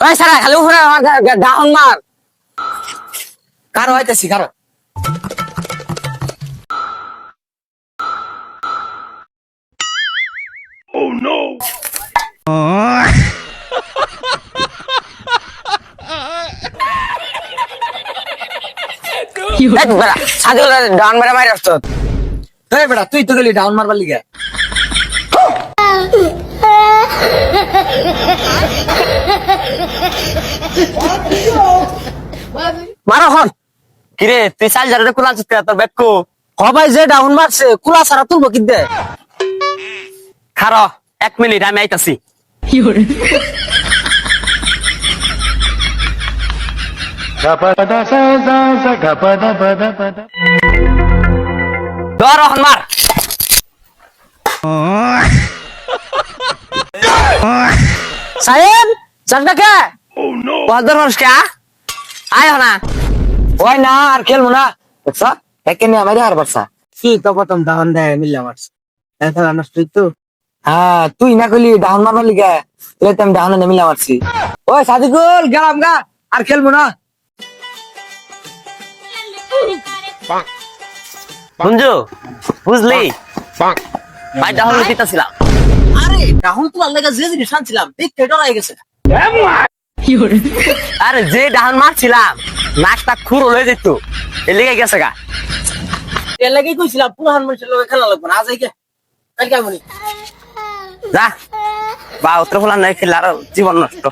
ওই সারা খালি উপরে আমার ডাউন মার কারো হইতেছি কারো ডাউন মারা মারি আসতো বেটা তুই তো গেলি ডাউন মারবার লিগে মারো হন কিরে তুই চাল যারে কুলা চুতে তোর বেকু সবাই যে ডাউন মারছে কুলা ছাড়া তুলবো কি দে খারো 1 মিনিট আমি আইতাছি ধর হন মার সাহেব চালটা কে বদর মানুষ কে আয় না ওই না আর খেলবো না বুঝছা একে নিয়ে আমাদের আর বাচ্চা কি তো প্রথম ডাউন দেয় মিললাম আর হ্যাঁ তুই না করলি ডাউন মারবার লিগে আমি ডাউন মিলাম আরছি ওই সাদিকুল গেলাম গা আর খেলবো না বন্ধু বুঝলি ভাইটা হলো দিতেছিলাম আরে ডাউন তো আল্লাহ যে জিনিস আনছিলাম দেখতে ডরাই গেছে আরে যে ডাউন মারছিলাম নাকটা খুর হয়ে যেত এর লেগে গেছে গা এর লেগে কইছিলাম পুরান মানুষের লগে খেলা লাগবে না আজ কালকে আমি যা বা উত্তর ফলান নাই খেলে আর জীবন নষ্ট